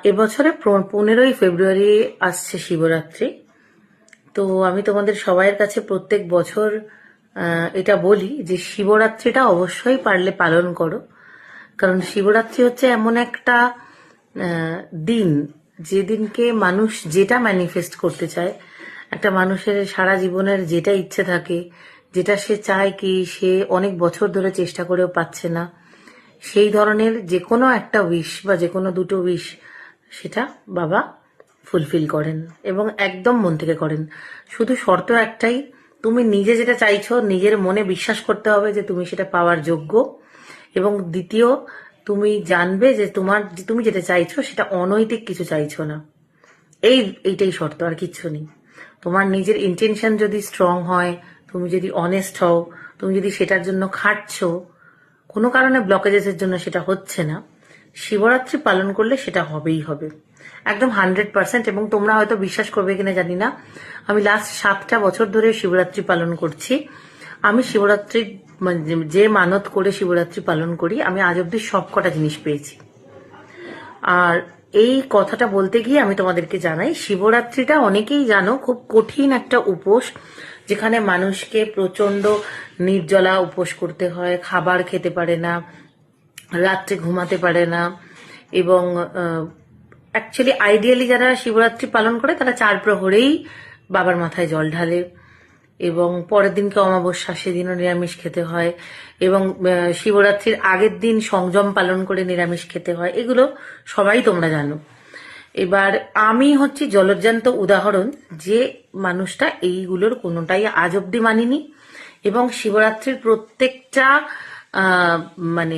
এবছরে 15ই ফেব্রুয়ারি আসছে শিবরাত্রি। তো আমি তোমাদের সবাইয়ের কাছে প্রত্যেক বছর এটা বলি যে শিবরাত্রিটা অবশ্যই পারলে পালন করো। কারণ শিবরাত্রি হচ্ছে এমন একটা দিন, যেদিনকে মানুষ যেটা ম্যানিফেস্ট করতে চায়, একটা মানুষের সারা জীবনের যেটা ইচ্ছে থাকে, যেটা সে চায় কি সে অনেক বছর ধরে চেষ্টা করেও পাচ্ছে না, সেই ধরনের যে কোনো একটা উইশ বা যে কোনো দুটো উইশ সেটা বাবা ফুলফিল করেন এবং একদম মন থেকে করেন। শুধু শর্ত একটাই, তুমি নিজে যেটা চাইছো নিজের মনে বিশ্বাস করতে হবে যে তুমি সেটা পাওয়ার যোগ্য, এবং দ্বিতীয়, তুমি জানবে যে তুমি যেটা চাইছো সেটা অনৈতিক কিছু চাইছো না। এইটাই শর্ত, আর কিচ্ছু নেই। তোমার নিজের ইন্টেনশন যদি স্ট্রং হয়, তুমি যদি অনেস্ট হও, তুমি যদি সেটার জন্য খাটছো, কোনো কারণে ব্লকেজেসের জন্য সেটা হচ্ছে না, শিবরাত্রি পালন করলে সেটা হবেই হবে, একদম 100%। এবং তোমরা হয়তো বিশ্বাস করবে কিনা জানি না, আমি লাস্ট 7টা বছর ধরে শিবরাত্রি পালন করছি। আমি শিবরাত্রি যে মানত করে শিবরাত্রি পালন করি, আমি আজ অব্দি সব কটা জিনিস পেয়েছি। আর এই কথাটা বলতে গিয়ে আমি তোমাদেরকে জানাই, শিবরাত্রিটা অনেকেই জানো খুব কঠিন একটা উপোস, যেখানে মানুষকে প্রচন্ড নির্জলা উপোস করতে হয়, খাবার খেতে পারে না, রাত্রে ঘুমাতে পারে না। এবং অ্যাকচুয়ালি আইডিয়ালি যারা শিবরাত্রি পালন করে তারা 4 প্রহরেই বাবার মাথায় জল ঢালে, এবং পরের দিনকে অমাবস্যা, সেদিনও নিরামিষ খেতে হয়, এবং শিবরাত্রির আগের দিন সংযম পালন করে নিরামিষ খেতে হয়। এগুলো সবাই তোমরা জানো। এবার আমি হচ্ছি জলজ্জান্ত উদাহরণ, যে মানুষটা এইগুলোর কোনোটাই আজ অব্দি মানিনি, এবং শিবরাত্রির প্রত্যেকটা মানে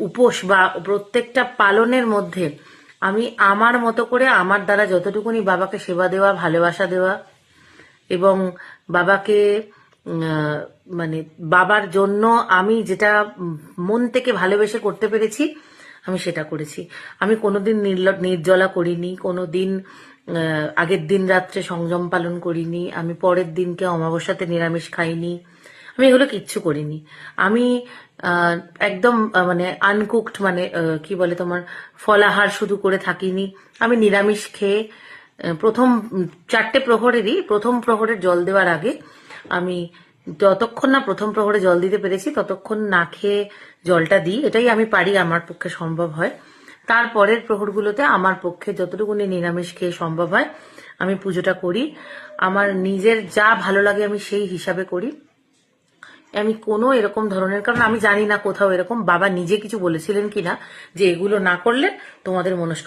উপোস বা প্রত্যেকটা পালনের মধ্যে আমি আমার মতো করে আমার দ্বারা যতটুকুনি বাবাকে সেবা দেওয়া, ভালোবাসা দেওয়া, এবং বাবাকে মানে বাবার জন্য আমি যেটা মন থেকে ভালোবেসে করতে পেরেছি আমি সেটা করেছি। আমি কোনোদিন নির্জলা করিনি, কোনোদিন আগের দিন রাত্রে সংযম পালন করিনি, আমি পরের দিনকে অমাবস্যাতে নিরামিষ খাইনি, আমি এগুলো কিচ্ছু করিনি। আমি একদম মানে আনকুকড, মানে কি বলে তোমার, ফলাহার শুধু করে থাকিনি। আমি নিরামিষ খেয়ে প্রথম 4টে প্রহরেরই প্রথম প্রহরের জল দেওয়ার আগে আমি যতক্ষণ না প্রথম প্রহরে জল দিতে পেরেছি ততক্ষণ না খেয়ে জলটা দিই, এটাই আমি পারি, আমার পক্ষে সম্ভব হয়। তারপরের প্রহরগুলোতে আমার পক্ষে যতটুকুনি নিরামিষ খেয়ে সম্ভব হয় আমি পুজোটা করি। আমার নিজের যা ভালো লাগে আমি সেই হিসাবে করি। আমি কোনো এরকম ধরনের, কারণ আমি জানি না কোথাও এরকম বাবা নিজে কিছু বলেছিলেন কিনা যে এগুলো না করলে তোমাদের মনস্কামনা